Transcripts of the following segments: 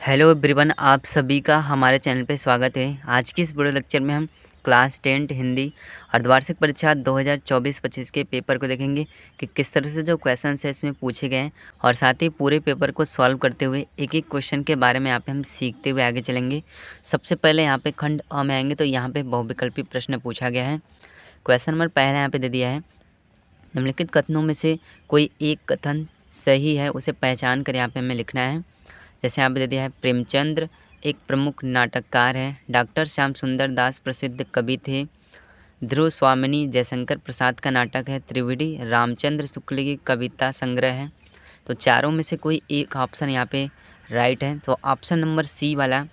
Hello everyone, आप सभी का हमारे चैनल पे स्वागत है। आज की इस वीडियो लेक्चर में हम क्लास 10 हिंदी अर्धवार्षिक परीक्षा 2024-25 के पेपर को देखेंगे कि किस तरह से जो क्वेश्चन है इसमें पूछे गए हैं और साथ ही पूरे पेपर को सॉल्व करते हुए एक एक क्वेश्चन के बारे में यहाँ पे हम सीखते हुए आगे चलेंगे। सबसे पहले यहाँ पे खंड अ में आएंगे तो यहाँ पे बहुविकल्पी प्रश्न पूछा गया है। क्वेश्चन नंबर पहला यहाँ पे दे दिया है, निम्नलिखित कथनों में से कोई एक कथन सही है, उसे पहचान कर यहाँ पे हमें लिखना है। जैसे यहाँ पे दे दिया है, प्रेमचंद्र एक प्रमुख नाटककार है। डॉक्टर श्याम सुंदर दास प्रसिद्ध कवि थे। ध्रुव स्वामिनी जयशंकर प्रसाद का नाटक है। त्रिवेदी रामचंद्र शुक्ल की कविता संग्रह है। तो चारों में से कोई एक ऑप्शन यहाँ पे राइट है। तो ऑप्शन नंबर सी वाला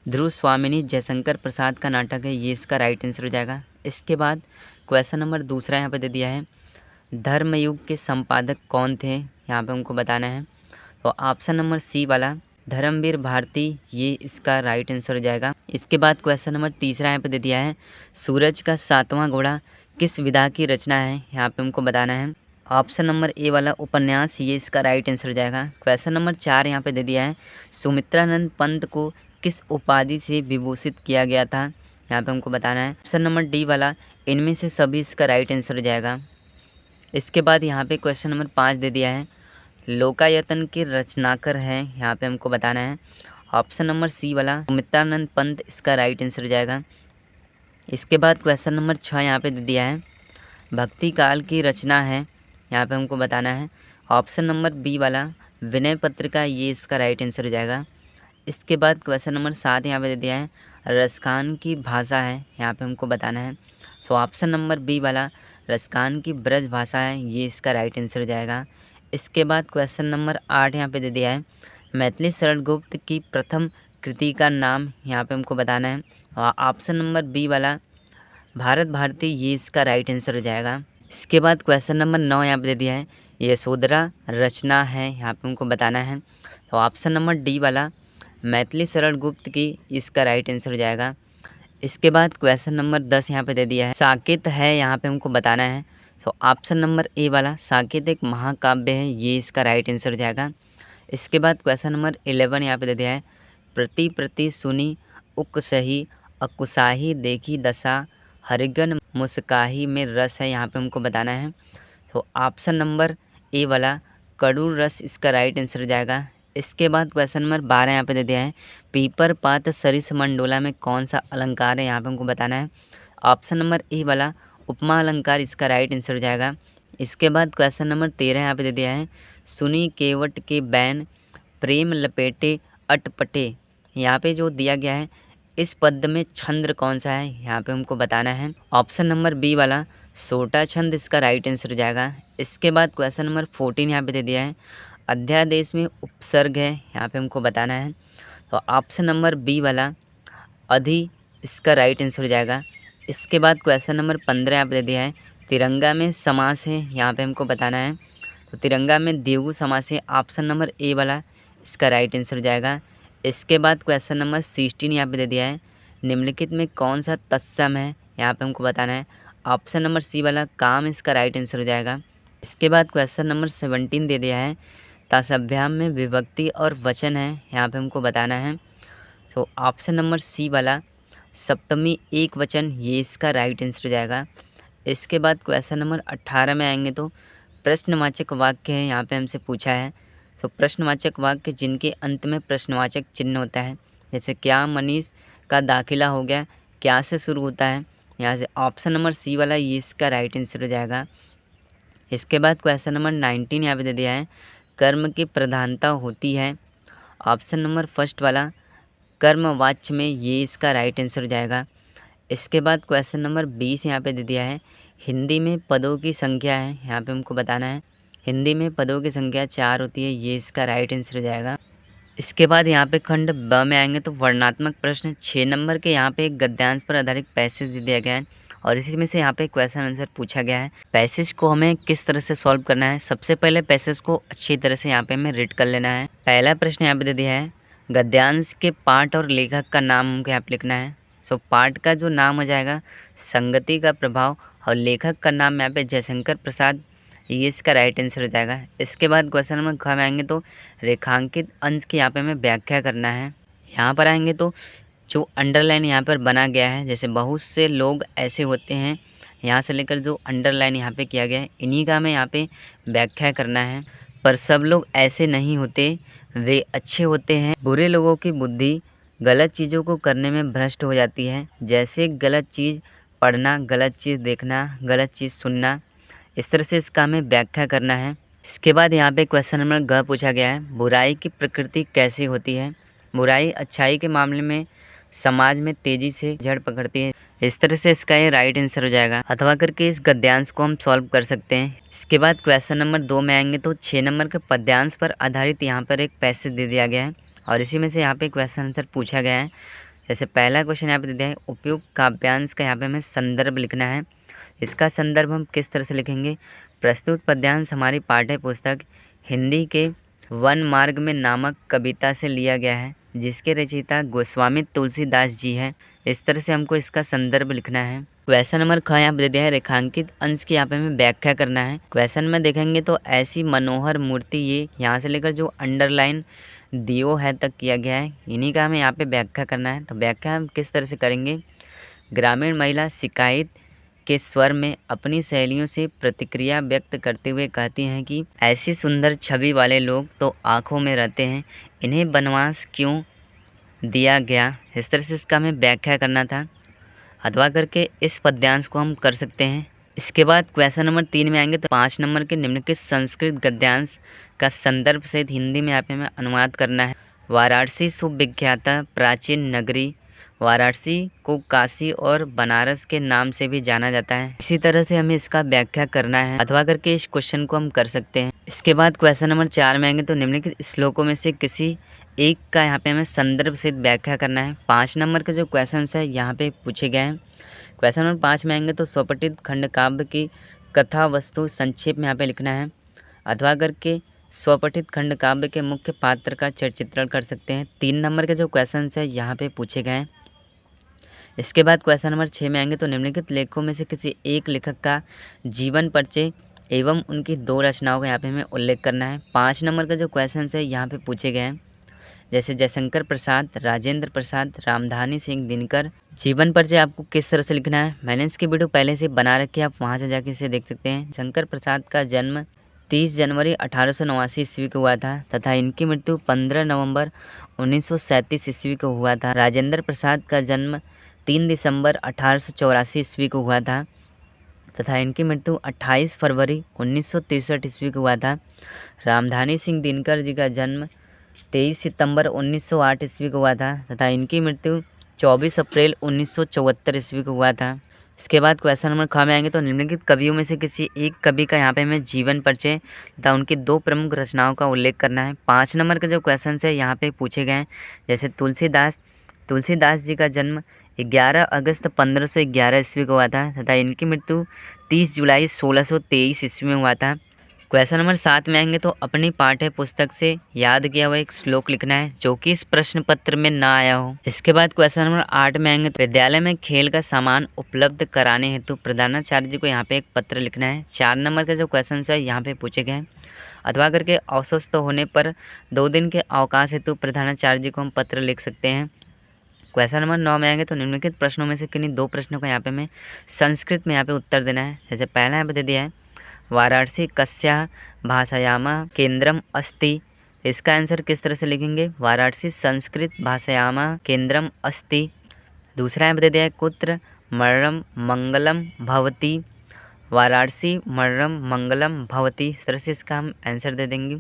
ध्रुव स्वामिनी जयशंकर प्रसाद का नाटक है, ये इसका राइट आंसर हो जाएगा। इसके बाद क्वेश्चन नंबर दूसरा यहाँ पे दे दिया है, धर्मयुग के संपादक कौन थे, यहाँ पे हमको बताना है। तो ऑप्शन नंबर सी वाला धर्मवीर भारती, ये इसका राइट आंसर हो जाएगा। इसके बाद क्वेश्चन नंबर तीसरा यहाँ पे दे दिया है, सूरज का सातवां घोड़ा किस विधा की रचना है, यहाँ पे हमको बताना है। ऑप्शन नंबर ए वाला उपन्यास, ये इसका राइट आंसर हो जाएगा। क्वेश्चन नंबर 4 यहाँ पे दे दिया है, सुमित्रानंद पंत को किस उपाधि से विभूषित किया गया था, यहाँ पे हमको बताना है। ऑप्शन नंबर डी वाला इनमें से सभी इसका राइट आंसर हो जाएगा। इसके बाद यहाँ पे क्वेश्चन नंबर 5 दे दिया है, लोकायतन के रचनाकार हैं, यहाँ पे हमको बताना है। ऑप्शन नंबर सी वाला सुमित्रानंद पंत इसका राइट आंसर हो जाएगा। इसके बाद क्वेश्चन नंबर 6 यहाँ पे दे दिया है, भक्ति काल की रचना है, यहाँ पे हमको बताना है। ऑप्शन नंबर बी वाला विनय पत्रिका, ये इसका राइट आंसर हो जाएगा। इसके बाद क्वेश्चन नंबर 7 यहाँ पे दे दिया है, रसखान की भाषा है, यहाँ पे हमको बताना है। सो ऑप्शन नंबर बी वाला रसखान की ब्रज भाषा है, ये इसका राइट आंसर हो जाएगा। इसके बाद क्वेश्चन नंबर 8 यहाँ पे दे दिया है, मैथिली शरण गुप्त की प्रथम कृति का नाम, यहाँ पे हमको बताना है। और ऑप्शन नंबर बी वाला भारत भारती, ये इसका राइट आंसर हो जाएगा। इसके बाद क्वेश्चन नंबर 9 यहाँ पे दे दिया है, यशोधरा रचना है, यहाँ पे हमको बताना है। तो ऑप्शन नंबर डी वाला मैथिली शरण गुप्त की, इसका राइट आंसर हो जाएगा। इसके बाद क्वेश्चन नंबर 10 यहाँ पे दे दिया है, साकेत है, यहाँ पे हमको बताना है। सो ऑप्शन नंबर ए वाला साकेत एक महाकाव्य है, ये इसका राइट आंसर हो जाएगा। इसके बाद क्वेश्चन नंबर 11 यहाँ पे दे दिया है, प्रति प्रति सुनी उक सही अकुसाही देखी दशा हरिगन मुस्काही में रस है, यहाँ पे हमको बताना है। तो ऑप्शन नंबर ए वाला कड़ू रस इसका राइट आंसर हो जाएगा। इसके बाद क्वेश्चन नंबर 12 यहाँ पे दे दिया है, पीपर पात सरिस मंडोला में कौन सा अलंकार है, यहाँ पे हमको बताना है। ऑप्शन नंबर ए वाला उपमा अलंकार, इसका राइट आंसर हो जाएगा। इसके बाद क्वेश्चन नंबर 13 यहाँ पे दे दिया है, सुनी केवट के बैन प्रेम लपेटे अटपटे, यहाँ पे जो दिया गया है इस पद में छंद कौन सा है, यहाँ पे हमको बताना है। ऑप्शन नंबर बी वाला सोटा छंद इसका राइट आंसर हो जाएगा। इसके बाद क्वेश्चन नंबर 14 यहाँ पे दे दिया है, अध्यादेश में उपसर्ग है, यहाँ पे हमको बताना है। तो ऑप्शन नंबर बी वाला अधि इसका राइट आंसर हो जाएगा। इसके बाद क्वेश्चन नंबर 15 यहाँ पे दे दिया है, तिरंगा में समास है, यहाँ पे हमको बताना है। तो तिरंगा में द्विगु समास है, ऑप्शन नंबर ए वाला इसका राइट आंसर हो जाएगा। इसके बाद क्वेश्चन नंबर 16 यहाँ पे दे दिया है, निम्नलिखित में कौन सा तत्सम है, यहाँ पे हमको बताना है। ऑप्शन नंबर सी वाला काम इसका राइट आंसर हो जाएगा। इसके बाद क्वेश्चन नंबर 17 दे दिया है, तत्सभ्याम में विभक्ति और वचन है, यहाँ पे हमको बताना है। तो ऑप्शन नंबर सी वाला सप्तमी एक वचन, ये इसका राइट आंसर हो जाएगा। इसके बाद क्वेश्चन नंबर 18 में आएंगे तो प्रश्नवाचक वाक्य है, यहाँ पे हमसे पूछा है। तो प्रश्नवाचक वाक्य जिनके अंत में प्रश्नवाचक चिन्ह होता है, जैसे क्या मनीष का दाखिला हो गया, क्या से शुरू होता है, यहाँ से ऑप्शन नंबर सी वाला, ये इसका राइट आंसर हो जाएगा। इसके बाद क्वेश्चन नंबर 19 यहाँ पे दे दिया है, कर्म की प्रधानता होती है, ऑप्शन नंबर फर्स्ट वाला कर्मवाच्य में, ये इसका राइट आंसर हो जाएगा। इसके बाद क्वेश्चन नंबर 20 यहाँ पे दे दिया है, हिंदी में पदों की संख्या है, यहाँ पे हमको बताना है। हिंदी में पदों की संख्या 4 होती है, ये इसका राइट आंसर हो जाएगा। इसके बाद यहाँ पे खंड ब में आएंगे तो वर्णनात्मक प्रश्न 6 नंबर के, यहाँ पे एक गद्यांश पर आधारित पैसेज दे दिया गया है और इसी में से यहाँ पे क्वेश्चन आंसर पूछा गया है। पैसेज को हमें किस तरह से सॉल्व करना है, सबसे पहले पैसेज को अच्छी तरह से यहाँ पे हमें रीड कर लेना है। पहला प्रश्न यहाँ पे दे दिया है, गद्यांश के पाठ और लेखक का नाम हमको यहाँ पे लिखना है। सो पाठ का जो नाम हो जाएगा संगति का प्रभाव और लेखक का नाम यहाँ पे जयशंकर प्रसाद, ये इसका राइट आंसर हो जाएगा। इसके बाद क्वेश्चन नंबर ख में आएंगे तो रेखांकित अंश की यहाँ पे हमें व्याख्या करना है। यहाँ पर आएंगे तो जो अंडरलाइन यहाँ पर बना गया है, जैसे बहुत से लोग ऐसे होते हैं, यहाँ से लेकर जो अंडरलाइन यहाँ पे किया गया है, इन्हीं का हमें यहाँ पे व्याख्या करना है। पर सब लोग ऐसे नहीं होते, वे अच्छे होते हैं। बुरे लोगों की बुद्धि गलत चीज़ों को करने में भ्रष्ट हो जाती है, जैसे गलत चीज़ पढ़ना, गलत चीज़ देखना, गलत चीज़ सुनना। इस तरह से इसका हमें व्याख्या करना है। इसके बाद यहाँ पे क्वेश्चन नंबर ग पूछा गया है, बुराई की प्रकृति कैसी होती है। बुराई अच्छाई के मामले में समाज में तेजी से जड़ पकड़ती है। इस तरह से इसका ये राइट आंसर हो जाएगा। अथवा करके इस गद्यांश को हम सॉल्व कर सकते हैं। इसके बाद क्वेश्चन नंबर 2 में आएंगे तो 6 नंबर के पद्यांश पर आधारित यहाँ पर एक पैसेज दे दिया गया है और इसी में से यहाँ पे क्वेश्चन आंसर पूछा गया है। जैसे पहला क्वेश्चन यहाँ पे दे दिया है, उपयुक्त काव्यांश का यहाँ पे हमें संदर्भ लिखना है। इसका संदर्भ हम किस तरह से लिखेंगे। प्रस्तुत पद्यांश हमारी पाठ्य पुस्तक हिंदी के वन मार्ग में नामक कविता से लिया गया है, जिसके रचयिता गोस्वामी तुलसीदास जी हैं। इस तरह से हमको इसका संदर्भ लिखना है। क्वेश्चन नंबर ख यहाँ पे दे दिया है, रेखांकित अंश की यहाँ पे हमें व्याख्या करना है। क्वेश्चन में देखेंगे तो ऐसी मनोहर मूर्ति, ये यहाँ से लेकर जो अंडरलाइन दियो है तक किया गया है, इन्हीं का हमें यहाँ पे व्याख्या करना है। तो व्याख्या हम किस तरह से करेंगे। ग्रामीण महिला शिकायत के स्वर में अपनी सहेलियों से प्रतिक्रिया व्यक्त करते हुए कहती हैं कि ऐसी सुंदर छवि वाले लोग तो आँखों में रहते हैं, इन्हें वनवास क्यों दिया गया। इस तरह से इसका हमें व्याख्या करना था। अथवा करके इस पद्यांश को हम कर सकते हैं। इसके बाद क्वेश्चन नंबर 3 में आएंगे तो 5 नंबर के निम्नलिखित संस्कृत गद्यांश का संदर्भ सहित हिंदी में यहाँ पे हमें अनुवाद करना है। वाराणसी सुविख्याता प्राचीन नगरी, वाराणसी को काशी और बनारस के नाम से भी जाना जाता है। इसी तरह से हमें इसका व्याख्या करना है। अथवा करके इस क्वेश्चन को हम कर सकते हैं। इसके बाद क्वेश्चन नंबर 4 में आएंगे तो निम्नलिखित श्लोकों में से किसी एक का यहाँ पे हमें संदर्भ सहित व्याख्या करना है। 5 नंबर के जो क्वेश्चन है यहाँ पे पूछे गए हैं। क्वेश्चन नंबर 5 में आएंगे तो स्वपठित खंड काव्य की कथा वस्तु संक्षेप में यहाँ पे लिखना है। अथवा करके स्वपठित खंड काव्य के मुख्य पात्र का चित्रण कर सकते हैं। 3 नंबर के जो क्वेश्चन है यहाँ पे पूछे गए हैं। इसके बाद क्वेश्चन नंबर 6 में आएंगे तो निम्नलिखित लेखों में से किसी एक लेखक का जीवन परिचय एवं उनकी 2 रचनाओं का यहाँ पे हमें उल्लेख करना है। 5 नंबर का जो क्वेश्चन है यहाँ पे पूछे गए हैं, जैसे जयशंकर प्रसाद, राजेंद्र प्रसाद, रामधानी सिंह दिनकर। जीवन परिचय आपको किस तरह से लिखना है, मैंने इसकी वीडियो पहले से बना रखी है, आप वहाँ से जाके इसे देख सकते हैं। शंकर प्रसाद का जन्म 30 जनवरी 1889 ईस्वी को हुआ था तथा इनकी मृत्यु 15 नवंबर 1937 ईस्वी को हुआ था। राजेंद्र प्रसाद का जन्म 3 दिसंबर 1884 ईस्वी को हुआ था तथा इनकी मृत्यु 28 फरवरी 1963 ईस्वी को हुआ था। रामधानी सिंह दिनकर जी का जन्म 23 सितंबर 1908 ईस्वी को हुआ था तथा इनकी मृत्यु 24 अप्रैल 1974 ईस्वी को हुआ था। इसके बाद क्वेश्चन नंबर ख में आएंगे तो निम्नलिखित कवियों में से किसी एक कवि का यहाँ पे हमें जीवन परिचय तथा उनकी 2 प्रमुख रचनाओं का उल्लेख करना है। 5 नंबर के जो क्वेश्चन है यहाँ पे पूछे गए हैं, जैसे तुलसीदास जी का जन्म 11 अगस्त 1511 ईस्वी को हुआ था तथा इनकी मृत्यु 30 जुलाई 1623 ईस्वी में हुआ था। क्वेश्चन नंबर 7 में आएंगे तो अपनी पाठ्य पुस्तक से याद किया हुआ एक श्लोक लिखना है जो कि इस प्रश्न पत्र में ना आया हो। इसके बाद क्वेश्चन नंबर 8 में आएंगे तो विद्यालय में खेल का सामान उपलब्ध कराने हेतु प्रधानाचार्य जी को यहाँ पे एक पत्र लिखना है। 4 नंबर के जो क्वेश्चन है यहाँ पे पूछे गए हैं। अथवा करके अस्वस्थ होने पर 2 दिन के अवकाश हेतु प्रधानाचार्य जी को हम पत्र लिख सकते हैं। क्वेश्चन नंबर 9 में आएंगे तो निम्नलिखित प्रश्नों में से किन्हीं 2 प्रश्नों का यहाँ पे हमें संस्कृत में यहाँ पे उत्तर देना है। जैसे पहला यहाँ पे दे दिया है, वाराणसी कस्याः भाषायां केंद्रम अस्ति। इसका आंसर किस तरह से लिखेंगे, वाराणसी संस्कृत भाषायां केंद्रम अस्ति। दूसरा यहाँ पे दे दिया है, कुत्र मरणम मंगलम भवति, वाराणसी मरणम मंगलम भवति। इस तरह से इसका हम आंसर दे देंगे।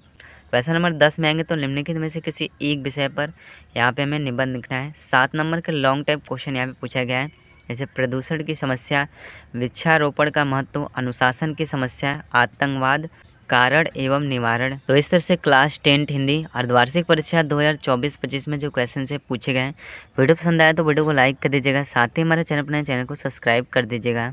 क्वेश्चन नंबर 10 में आएंगे तो निम्नलिखित में से किसी एक विषय पर यहाँ पे हमें निबंध लिखना है। 7 नंबर का लॉन्ग टाइप क्वेश्चन यहाँ पे पूछा गया है, जैसे प्रदूषण की समस्या, वृक्षारोपण का महत्व, अनुशासन की समस्या, आतंकवाद, कारण एवं निवारण। तो इस तरह से क्लास 10 हिंदी अर्धवार्षिक परीक्षा 2024-25 में जो क्वेश्चन से पूछे गए हैं। वीडियो पसंद आया तो वीडियो को लाइक कर दीजिएगा, साथ ही हमारे चैनल को सब्सक्राइब कर दीजिएगा।